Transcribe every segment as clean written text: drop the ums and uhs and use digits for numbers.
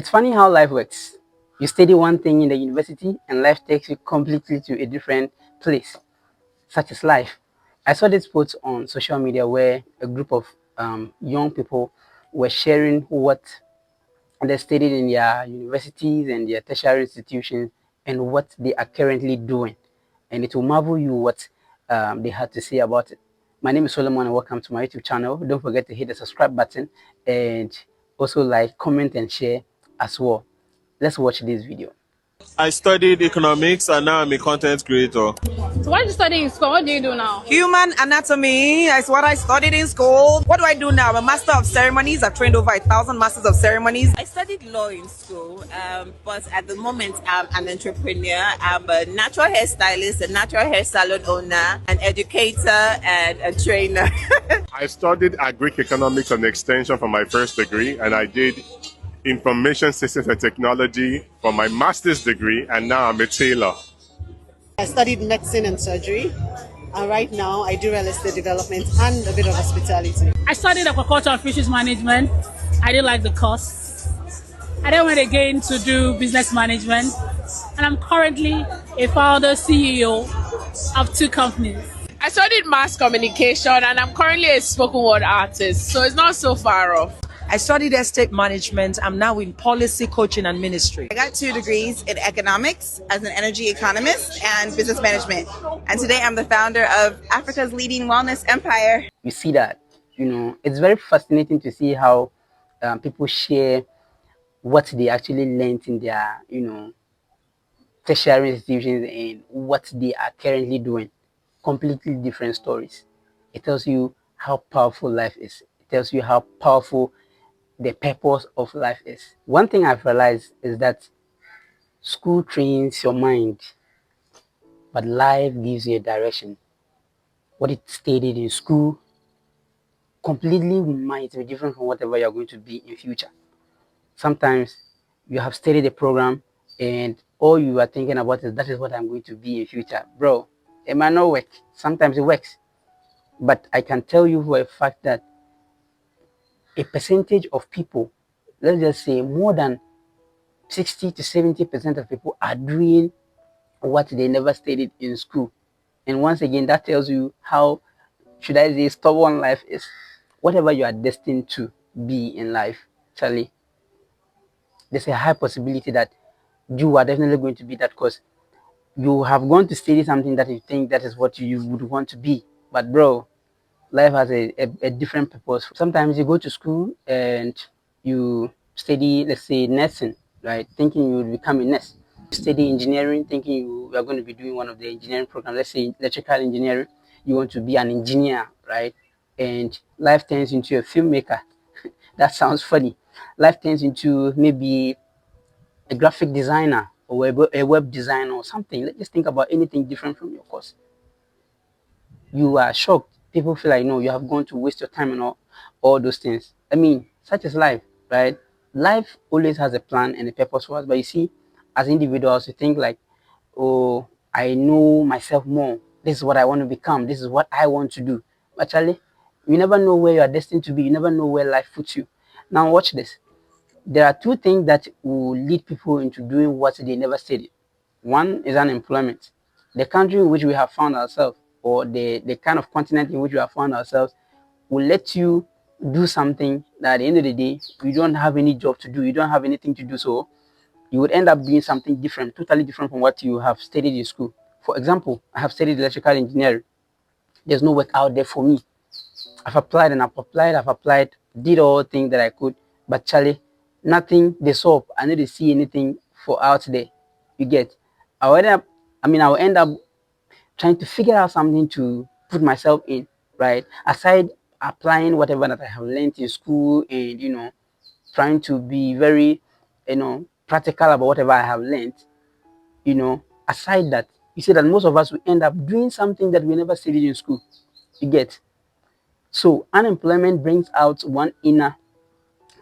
It's funny how life works. You study one thing in the university and life takes you completely to a different place, such as life. I saw this post on social media where a group of young people were sharing what they studied in their universities and their tertiary institutions and what they are currently doing. And it will marvel you what they had to say about it. My name is Solomon and welcome to my YouTube channel. Don't forget to hit the subscribe button and also like, comment, and share as well. Let's watch this video. I studied economics and now I'm a content creator. So what did you study in school? What do you do now? Human anatomy is what I studied in school. What do I do now? I'm a master of ceremonies. I've trained over 1,000 masters of ceremonies. I studied law in school, but at the moment I'm an entrepreneur. I'm a natural hairstylist, a natural hair salon owner, an educator, and a trainer. I studied agric economics and extension for my first degree, and I did information systems and technology for my master's degree, and now I'm a tailor. I studied medicine and surgery, and right now I do real estate development and a bit of hospitality. I studied aquaculture and fisheries management. I didn't like the course. I then went again to do business management, and I'm currently a founder, CEO of 2 companies. I studied mass communication and I'm currently a spoken word artist, so it's not so far off. I studied estate management. I'm now in policy coaching and ministry. I got 2 degrees in economics as an energy economist and business management. And today I'm the founder of Africa's leading wellness empire. You see that, it's very fascinating to see how people share what they actually learned in their, tertiary institutions and what they are currently doing. Completely different stories. It tells you how powerful life is. It tells you how powerful the purpose of life is. One thing I've realized is that school trains your mind, but life gives you a direction. What it stated in school completely might be different from whatever you're going to be in future. Sometimes you have studied a program and all you are thinking about is that is what I'm going to be in future. Bro, it might not work. Sometimes it works. But I can tell you for a fact that a percentage of people, let's just say more than 60 to 70% of people are doing what they never studied in school. And once again, that tells you how, should I say, stubborn life is. Whatever you are destined to be in life, Charlie, there's a high possibility that you are definitely going to be that, because you have gone to study something that you think that is what you would want to be. But bro, life has a different purpose. Sometimes you go to school and you study, let's say, nursing, right? Thinking you will become a nurse. You study engineering, thinking you are going to be doing one of the engineering programs, let's say electrical engineering. You want to be an engineer, right? And life turns into a filmmaker. That sounds funny. Life turns into maybe a graphic designer or a web designer or something. Let's just think about anything different from your course. You are shocked. People feel like, no, you have gone to waste your time and all those things. I mean, such is life, right? Life always has a plan and a purpose for us. But you see, as individuals, you think like, oh, I know myself more. This is what I want to become. This is what I want to do. But actually, you never know where you are destined to be. You never know where life puts you. Now watch this. There are 2 things that will lead people into doing what they never studied. One is unemployment. The country in which we have found ourselves, or the kind of continent in which we have found ourselves, will let you do something that at the end of the day, you don't have any job to do, you don't have anything to do, so you would end up doing something different, totally different from what you have studied in school. For example, I have studied electrical engineering. There's no work out there for me. I've applied, did all things that I could, but Charlie, nothing, they saw, I need to see anything for out there. You get, I'll end up trying to figure out something to put myself in, right? Aside applying whatever that I have learned in school and, trying to be very, practical about whatever I have learned, aside that, you see that most of us will end up doing something that we never studied in school. You get? So unemployment brings out one inner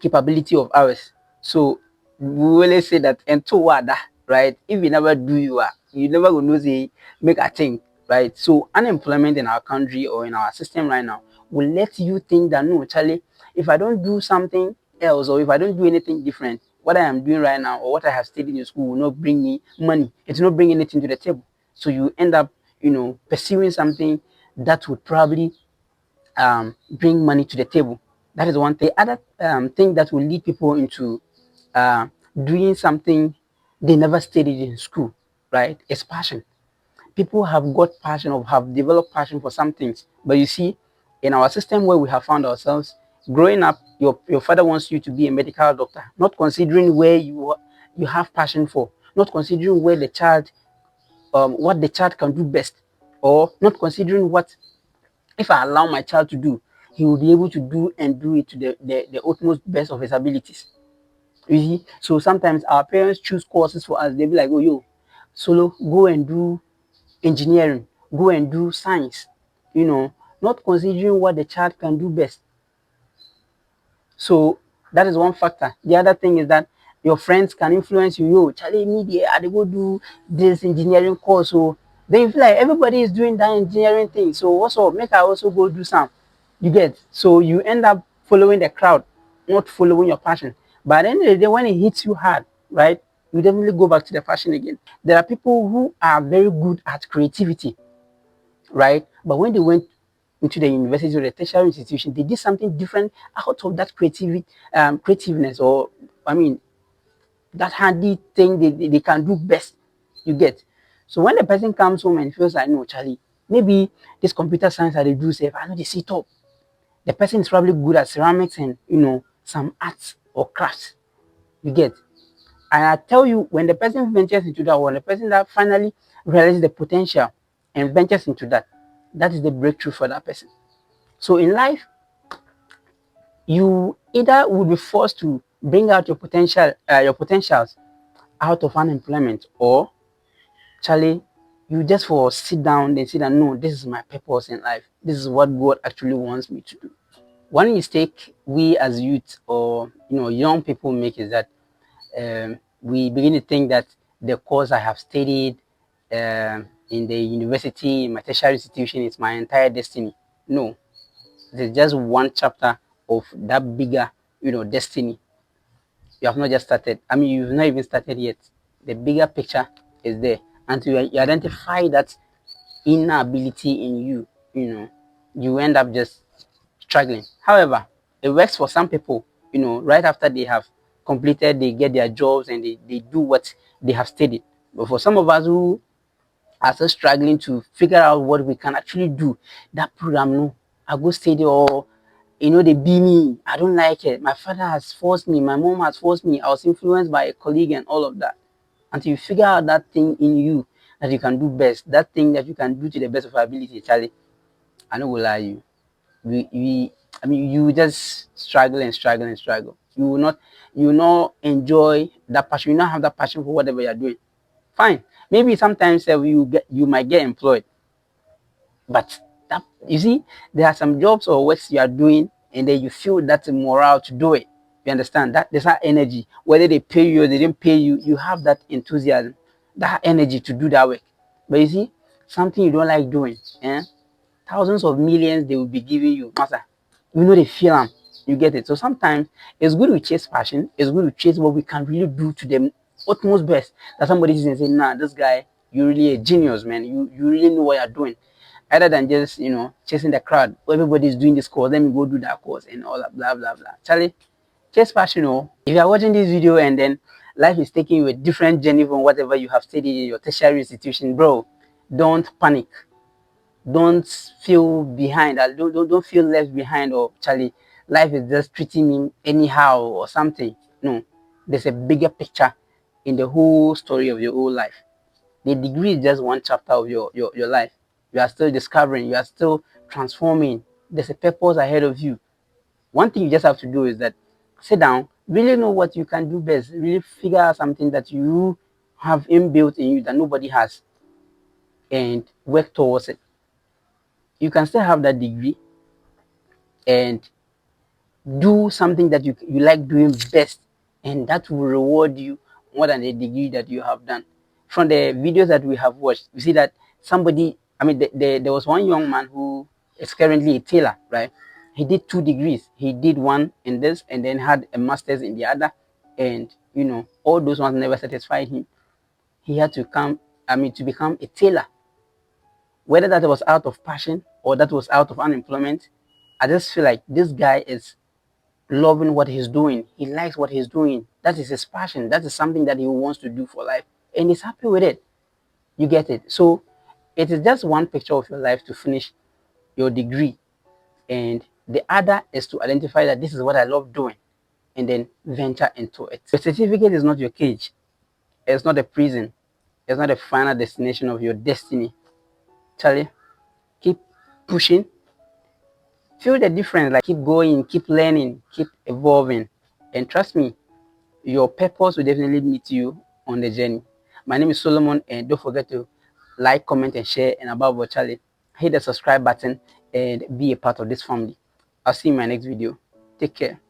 capability of ours. So we always say that and to wada, right? If you never do you never going to say make a thing, right? So unemployment in our country or in our system right now will let you think that no, Charlie, if I don't do something else or if I don't do anything different, what I am doing right now or what I have studied in school will not bring me money. It's not bringing anything to the table. So you end up, pursuing something that would probably bring money to the table. That is one thing. The other thing that will lead people into doing something they never studied in school, right? Is passion. People have got passion or have developed passion for some things. But you see, in our system where we have found ourselves, growing up, your father wants you to be a medical doctor, not considering where you have passion for, not considering where the child, what the child can do best, or not considering what, if I allow my child to do, he will be able to do and do it to the utmost best of his abilities. You see, so sometimes our parents choose courses for us. They'll be like, oh, yo, Solo, go and do engineering, go and do science, not considering what the child can do best. So that is one factor. The other thing is that your friends can influence you. Yo, Charlie, me, I go do this engineering course. So then you feel like everybody is doing that engineering thing. So what's up? Make I also go do some. You get? So you end up following the crowd, not following your passion. But at the end of the day, when it hits you hard, right, you definitely go back to the passion again. There are people who are very good at creativity, right? But when they went into the university or the tertiary institution, they did something different out of that creativeness, or that handy thing they can do best. You get? So when the person comes home and feels like, no, Charlie, maybe this computer science that they do safe, I know they see top. The person is probably good at ceramics and some arts or crafts. You get? And I tell you, when the person ventures into that, when the person that finally realizes the potential and ventures into that, that is the breakthrough for that person. So in life, you either would be forced to bring out your potentials out of unemployment, or Charlie, you just for sit down and say that no, this is my purpose in life. This is what God actually wants me to do. One mistake we as youth or young people make is that we begin to think that the course I have studied in the university, in my tertiary institution, is my entire destiny. No, there's just one chapter of that bigger, destiny. You have not just started. You've not even started yet. The bigger picture is there. Until you identify that inner ability in you, you end up just struggling. However, it works for some people, right after they have completed, they get their jobs and they do what they have studied. But for some of us who are still struggling to figure out what we can actually do, that program, no, I go study, or they be me. I don't like it. My father has forced me. My mom has forced me. I was influenced by a colleague and all of that. Until you figure out that thing in you that you can do best, that thing that you can do to the best of your ability, Charlie, I don't will lie you. You just struggle and struggle and struggle. You will not enjoy that passion. You not have that passion for whatever you're doing. Fine. Maybe sometimes you might get employed. But that, you see, there are some jobs or works you are doing and then you feel that morale to do it. You understand that there's that energy, whether they pay you or they didn't pay you, you have that enthusiasm, that energy to do that work. But you see, something you don't like doing, thousands of millions they will be giving you, master. They feel them. You get it. So sometimes it's good to chase passion. It's good to chase what we can really do to them utmost best. That somebody is saying, nah, this guy, you're really a genius, man. You really know what you're doing. Other than just chasing the crowd. Everybody's doing this course, let me go do that course and all that blah blah blah. Charlie, chase passion. If you are watching this video and then life is taking you a different journey from whatever you have studied in your tertiary institution, bro, don't panic. Don't feel behind. Don't feel left behind, or Charlie, life is just treating me anyhow or something. No, there's a bigger picture in the whole story of your whole life. The degree is just one chapter of your life. You are still discovering, you are still transforming. There's a purpose ahead of you. One thing you just have to do is that sit down, really know what you can do best, really figure out something that you have inbuilt in you that nobody has, and work towards it. You can still have that degree and do something that you like doing best, and that will reward you more than the degree that you have done. From the videos that we have watched, you see that somebody, there was one young man who is currently a tailor, right? He did 2 degrees. He did one in this and then had a master's in the other. And, all those ones never satisfied him. He had to become a tailor. Whether that was out of passion or that was out of unemployment, I just feel like this guy is loving what he's doing. He likes what he's doing. That is his passion. That is something that he wants to do for life. And he's happy with it. You get it? So it is just one picture of your life to finish your degree. And the other is to identify that this is what I love doing and then venture into it. The certificate is not your cage. It's not a prison. It's not a final destination of your destiny. Charlie, keep pushing. Feel the difference. Like, keep going, keep learning, keep evolving. And trust me, your purpose will definitely meet you on the journey. My name is Solomon, and don't forget to like, comment, and share. And above all, Charlie, hit the subscribe button and be a part of this family. I'll see you in my next video. Take care.